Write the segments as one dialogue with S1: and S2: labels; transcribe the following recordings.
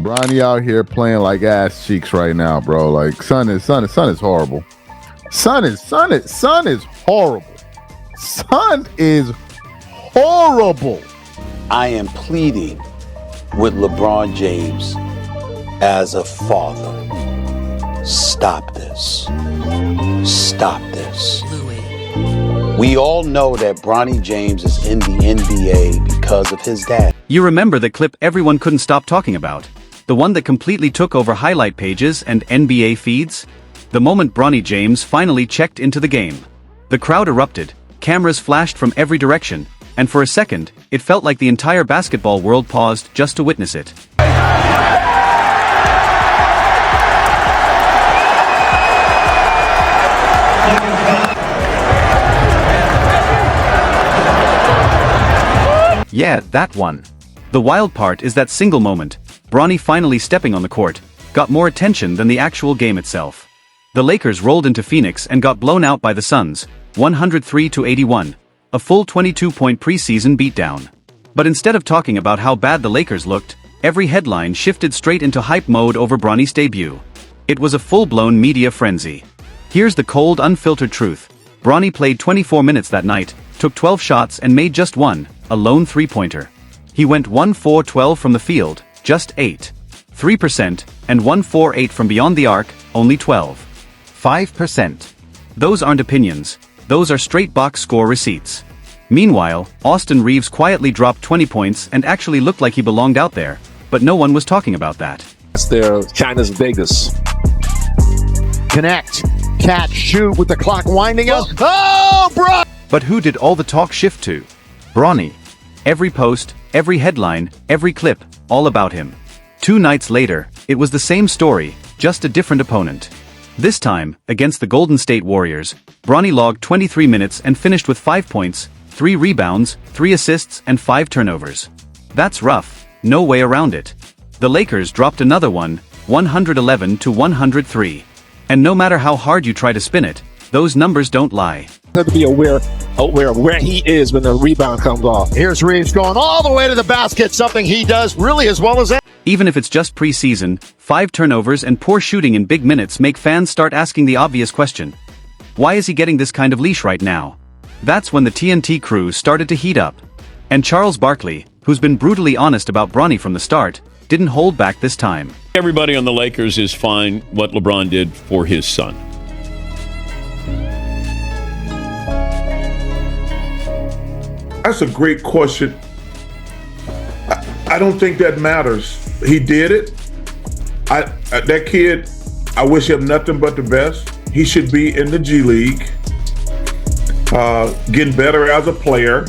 S1: Bronny out here playing like ass cheeks right now, bro. Like son is horrible. Son is horrible. Son is horrible.
S2: I am pleading with LeBron James as a father. Stop this. Stop this. We all know that Bronny James is in the NBA because of his dad.
S3: You remember the clip everyone couldn't stop talking about? The one that completely took over highlight pages and NBA feeds? The moment Bronny James finally checked into the game. The crowd erupted, cameras flashed from every direction, and for a second, it felt like the entire basketball world paused just to witness it. Yeah, that one. The wild part is that single moment, Bronny finally stepping on the court, got more attention than the actual game itself. The Lakers rolled into Phoenix and got blown out by the Suns, 103-81, a full 22-point preseason beatdown. But instead of talking about how bad the Lakers looked, every headline shifted straight into hype mode over Bronny's debut. It was a full-blown media frenzy. Here's the cold, unfiltered truth. Bronny played 24 minutes that night, took 12 shots and made just one, a lone three-pointer. He went 1-4-12 from the field, just 3%, and 1-4-8 from beyond the arc, only 5%. Those aren't opinions, those are straight box score receipts. Meanwhile, Austin Reeves quietly dropped 20 points and actually looked like he belonged out there, but no one was talking about that.
S4: That's their China's Vegas.
S5: Connect, catch, shoot with the clock winding up. Oh, bro!
S3: But who did all the talk shift to? Bronny. Every post, every headline, every clip, all about him. 2 nights later, it was the same story, just a different opponent. This time, against the Golden State Warriors, Bronny logged 23 minutes and finished with 5 points, 3 rebounds, 3 assists and 5 turnovers. That's rough, no way around it. The Lakers dropped another one, 111-103. And no matter how hard you try to spin it, those numbers don't lie.
S4: Have to be aware of where he is when the rebound comes off.
S5: Here's Reeves going all the way to the basket, something he does really as well as that.
S3: Even if it's just preseason, 5 turnovers and poor shooting in big minutes make fans start asking the obvious question. Why is he getting this kind of leash right now? That's when the TNT crew started to heat up. And Charles Barkley, who's been brutally honest about Bronny from the start, didn't hold back this time.
S6: Everybody on the Lakers is fine what LeBron did for his son.
S7: That's a great question. I don't think that matters. He did it. That kid, I wish him nothing but the best. He should be in the G League, getting better as a player.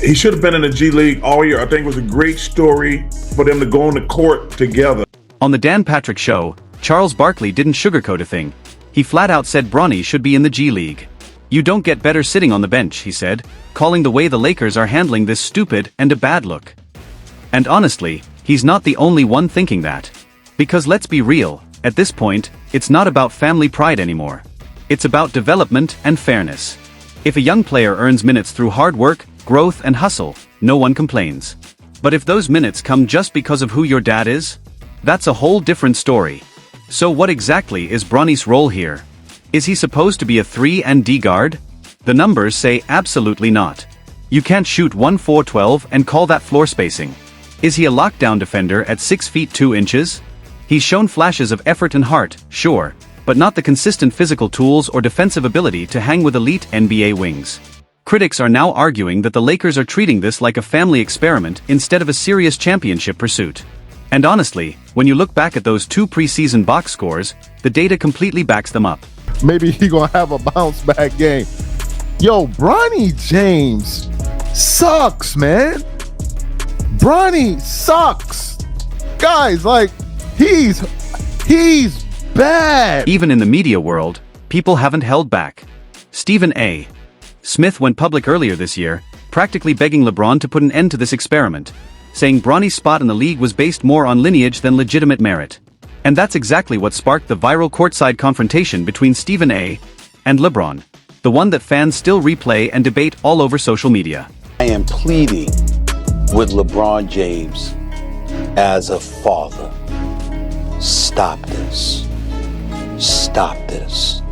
S7: He should have been in the G League all year. I think it was a great story for them to go on the court together.
S3: On the Dan Patrick Show, Charles Barkley didn't sugarcoat a thing. He flat out said Bronny should be in the G League. You don't get better sitting on the bench, he said, calling the way the Lakers are handling this stupid and a bad look. And honestly, he's not the only one thinking that. Because let's be real, at this point, it's not about family pride anymore. It's about development and fairness. If a young player earns minutes through hard work, growth and hustle, no one complains. But if those minutes come just because of who your dad is, that's a whole different story. So what exactly is Bronny's role here? Is he supposed to be a 3-and-D guard? The numbers say absolutely not. You can't shoot 1-4-12 and call that floor spacing. Is he a lockdown defender at 6 feet 2 inches? He's shown flashes of effort and heart, sure, but not the consistent physical tools or defensive ability to hang with elite NBA wings. Critics are now arguing that the Lakers are treating this like a family experiment instead of a serious championship pursuit. And honestly, when you look back at those 2 preseason box scores, the data completely backs them up.
S1: Maybe he gonna have a bounce back game. Yo, Bronny James sucks, man. Bronny sucks. Guys, like, he's bad.
S3: Even in the media world, people haven't held back. Stephen A. Smith went public earlier this year, practically begging LeBron to put an end to this experiment, saying Bronny's spot in the league was based more on lineage than legitimate merit. And that's exactly what sparked the viral courtside confrontation between Stephen A. and LeBron, the one that fans still replay and debate all over social media.
S2: I am pleading with LeBron James as a father, stop this. Stop this.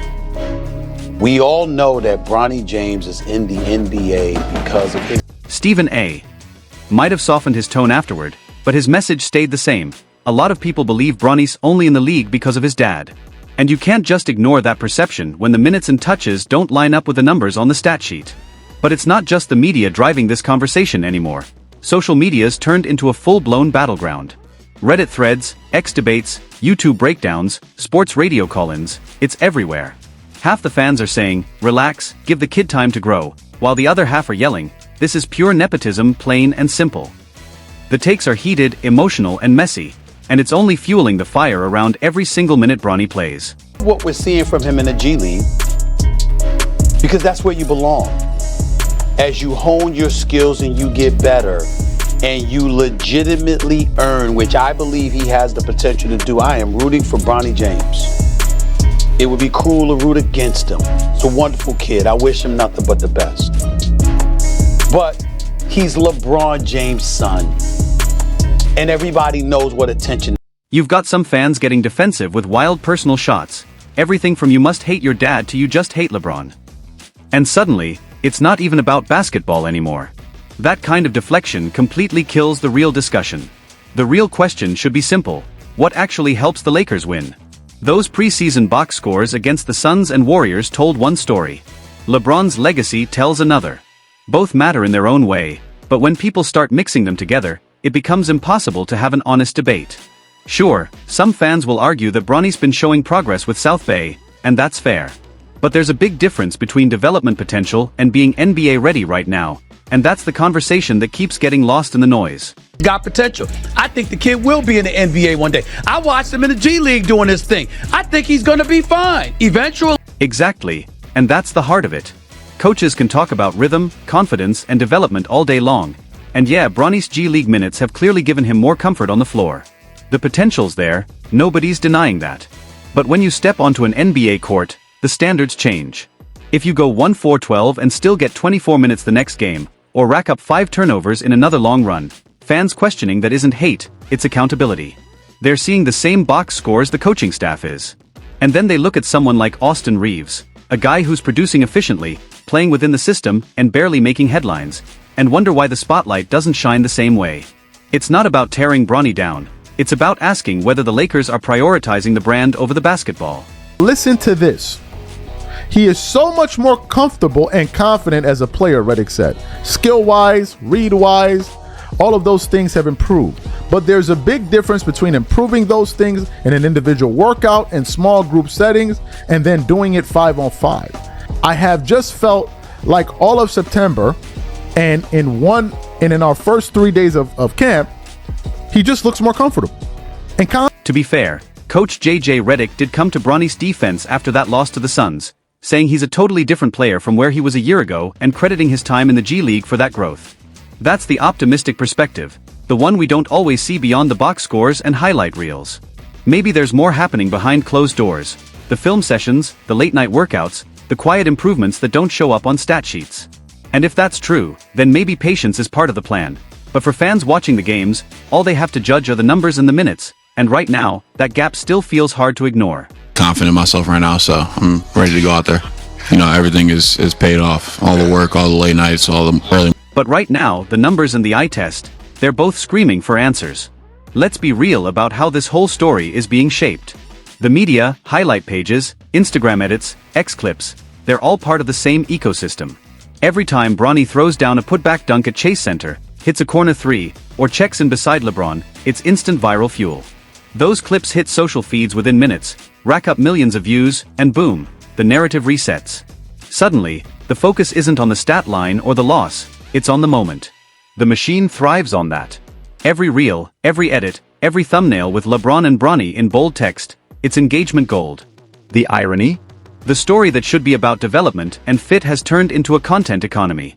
S2: We all know that Bronny James is in the NBA because of his...
S3: Stephen A. might have softened his tone afterward, but his message stayed the same. A lot of people believe Bronny's only in the league because of his dad. And you can't just ignore that perception when the minutes and touches don't line up with the numbers on the stat sheet. But it's not just the media driving this conversation anymore. Social media's turned into a full-blown battleground. Reddit threads, X debates, YouTube breakdowns, sports radio call-ins, it's everywhere. Half the fans are saying, relax, give the kid time to grow, while the other half are yelling, this is pure nepotism, plain and simple. The takes are heated, emotional and messy, and it's only fueling the fire around every single minute Bronny plays.
S2: What we're seeing from him in the G League, because that's where you belong. As you hone your skills and you get better, and you legitimately earn, which I believe he has the potential to do. I am rooting for Bronny James. It would be cruel to root against him. He's a wonderful kid. I wish him nothing but the best. But he's LeBron James' son. And everybody knows what attention.
S3: You've got some fans getting defensive with wild personal shots. Everything from you must hate your dad to you just hate LeBron. And suddenly, it's not even about basketball anymore. That kind of deflection completely kills the real discussion. The real question should be simple. What actually helps the Lakers win? Those preseason box scores against the Suns and Warriors told one story. LeBron's legacy tells another. Both matter in their own way, but when people start mixing them together, it becomes impossible to have an honest debate. Sure, some fans will argue that Bronny's been showing progress with South Bay, and that's fair. But there's a big difference between development potential and being NBA ready right now. And that's the conversation that keeps getting lost in the noise.
S8: Got potential. I think the kid will be in the NBA one day. I watched him in the G League doing this thing. I think he's going to be fine. Eventually.
S3: Exactly. And that's the heart of it. Coaches can talk about rhythm, confidence, and development all day long. And yeah, Bronny's G League minutes have clearly given him more comfort on the floor. The potential's there, nobody's denying that. But when you step onto an NBA court, the standards change. If you go 1-4-12 and still get 24 minutes the next game, or rack up 5 turnovers in another long run, fans questioning that isn't hate, it's accountability. They're seeing the same box scores the coaching staff is. And then they look at someone like Austin Reeves, a guy who's producing efficiently, playing within the system, and barely making headlines, and wonder why the spotlight doesn't shine the same way. It's not about tearing Bronny down, it's about asking whether the Lakers are prioritizing the brand over the basketball.
S1: Listen to this. He is so much more comfortable and confident as a player, Redick said. Skill-wise, read-wise, all of those things have improved. But there's a big difference between improving those things in an individual workout and small group settings and then doing it 5-on-5. I have just felt like all of September and in our first 3 days of camp, he just looks more comfortable.
S3: To be fair, Coach J.J. Redick did come to Bronny's defense after that loss to the Suns, saying he's a totally different player from where he was a year ago and crediting his time in the G League for that growth. That's the optimistic perspective, the one we don't always see beyond the box scores and highlight reels. Maybe there's more happening behind closed doors, the film sessions, the late-night workouts, the quiet improvements that don't show up on stat sheets. And if that's true, then maybe patience is part of the plan. But for fans watching the games, all they have to judge are the numbers and the minutes, and right now, that gap still feels hard to ignore.
S9: Confident in myself right now, so I'm ready to go out there. You know, everything is paid off. All the work, all the late nights, all the early.
S3: But right now, the numbers and the eye test, they're both screaming for answers. Let's be real about how this whole story is being shaped. The media, highlight pages, Instagram edits, X clips, they're all part of the same ecosystem. Every time Bronny throws down a putback dunk at Chase Center, hits a corner three, or checks in beside LeBron, it's instant viral fuel. Those clips hit social feeds within minutes, rack up millions of views, and boom, the narrative resets. Suddenly, the focus isn't on the stat line or the loss, it's on the moment. The machine thrives on that. Every reel, every edit, every thumbnail with LeBron and Bronny in bold text, it's engagement gold. The irony? The story that should be about development and fit has turned into a content economy.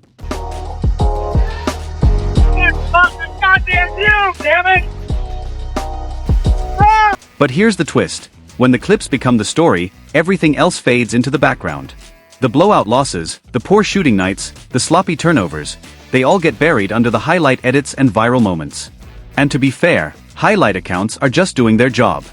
S3: But here's the twist. When the clips become the story, everything else fades into the background. The blowout losses, the poor shooting nights, the sloppy turnovers, they all get buried under the highlight edits and viral moments. And to be fair, highlight accounts are just doing their job.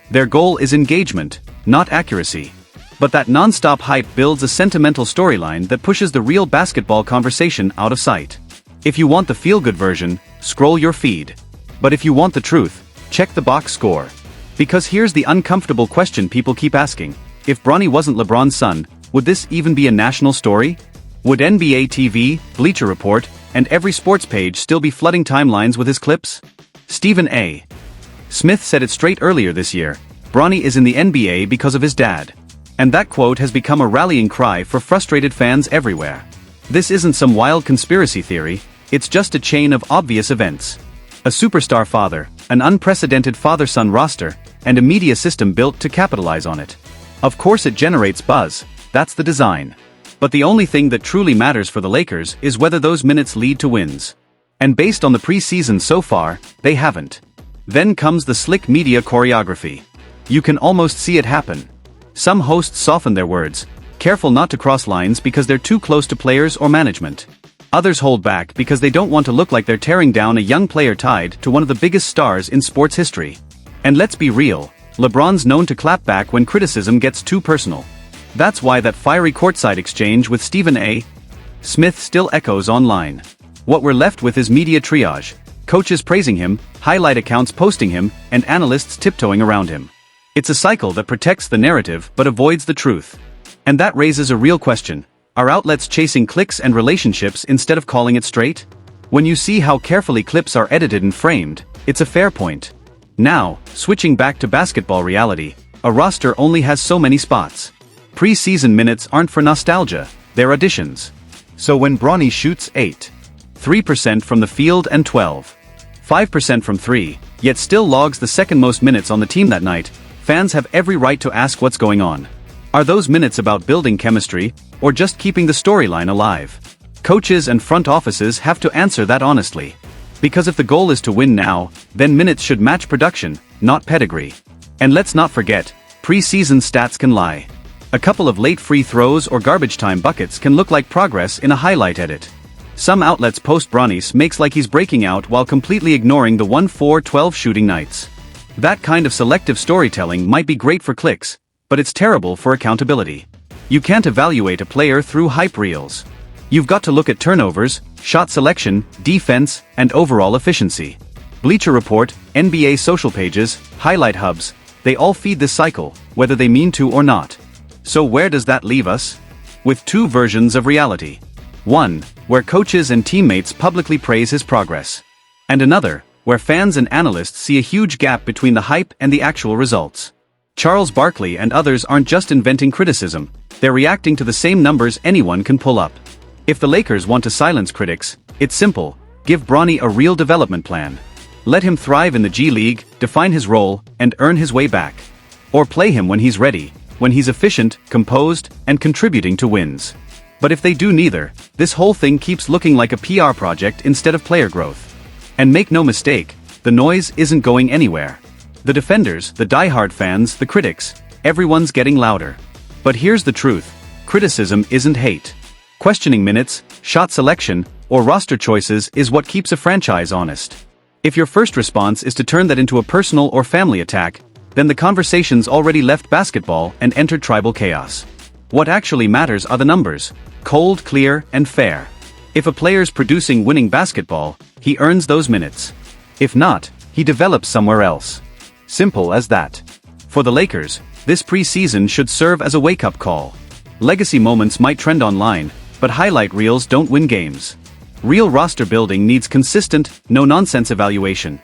S3: Their goal is engagement, not accuracy. But that non-stop hype builds a sentimental storyline that pushes the real basketball conversation out of sight. If you want the feel-good version, scroll your feed. But if you want the truth, check the box score. Because here's the uncomfortable question people keep asking. If Bronny wasn't LeBron's son, would this even be a national story? Would NBA TV, Bleacher Report, and every sports page still be flooding timelines with his clips? Stephen A. Smith said it straight earlier this year. Bronny is in the NBA because of his dad. And that quote has become a rallying cry for frustrated fans everywhere. This isn't some wild conspiracy theory, it's just a chain of obvious events. A superstar father, an unprecedented father-son roster, and a media system built to capitalize on it. Of course it generates buzz, that's the design. But the only thing that truly matters for the Lakers is whether those minutes lead to wins. And based on the preseason so far, they haven't. Then comes the slick media choreography. You can almost see it happen. Some hosts soften their words, careful not to cross lines because they're too close to players or management. Others hold back because they don't want to look like they're tearing down a young player tied to one of the biggest stars in sports history. And let's be real, LeBron's known to clap back when criticism gets too personal. That's why that fiery courtside exchange with Stephen A. Smith still echoes online. What we're left with is media triage, coaches praising him, highlight accounts posting him, and analysts tiptoeing around him. It's a cycle that protects the narrative but avoids the truth. And that raises a real question. Are outlets chasing clicks and relationships instead of calling it straight? When you see how carefully clips are edited and framed, it's a fair point. Now, switching back to basketball reality, a roster only has so many spots. Preseason minutes aren't for nostalgia, they're auditions. So when Bronny shoots 3% from the field and 5% from 3, yet still logs the second most minutes on the team that night, fans have every right to ask what's going on. Are those minutes about building chemistry, or just keeping the storyline alive? Coaches and front offices have to answer that honestly. Because if the goal is to win now, then minutes should match production, not pedigree. And let's not forget, preseason stats can lie. A couple of late free throws or garbage time buckets can look like progress in a highlight edit. Some outlets post Bronny's makes like he's breaking out while completely ignoring the 1-4-12 shooting nights. That kind of selective storytelling might be great for clicks, but it's terrible for accountability. You can't evaluate a player through hype reels. You've got to look at turnovers, shot selection, defense, and overall efficiency. Bleacher Report, NBA social pages, highlight hubs, they all feed this cycle, whether they mean to or not. So where does that leave us? With two versions of reality. One, where coaches and teammates publicly praise his progress. And another, where fans and analysts see a huge gap between the hype and the actual results. Charles Barkley and others aren't just inventing criticism, they're reacting to the same numbers anyone can pull up. If the Lakers want to silence critics, it's simple, give Bronny a real development plan. Let him thrive in the G League, define his role, and earn his way back. Or play him when he's ready, when he's efficient, composed, and contributing to wins. But if they do neither, this whole thing keeps looking like a PR project instead of player growth. And make no mistake, the noise isn't going anywhere. The defenders, the diehard fans, the critics, everyone's getting louder. But here's the truth, criticism isn't hate. Questioning minutes, shot selection, or roster choices is what keeps a franchise honest. If your first response is to turn that into a personal or family attack, then the conversation's already left basketball and entered tribal chaos. What actually matters are the numbers, cold, clear, and fair. If a player's producing winning basketball, he earns those minutes. If not, he develops somewhere else. Simple as that. For the Lakers, this preseason should serve as a wake-up call. Legacy moments might trend online, but highlight reels don't win games. Real roster building needs consistent, no-nonsense evaluation.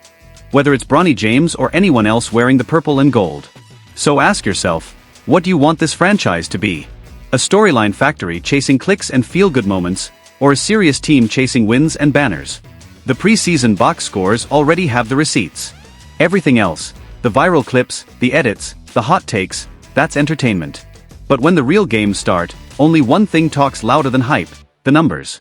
S3: Whether it's Bronny James or anyone else wearing the purple and gold. So ask yourself, what do you want this franchise to be? A storyline factory chasing clicks and feel-good moments, or a serious team chasing wins and banners? The preseason box scores already have the receipts. Everything else, the viral clips, the edits, the hot takes, that's entertainment. But when the real games start, only one thing talks louder than hype, the numbers.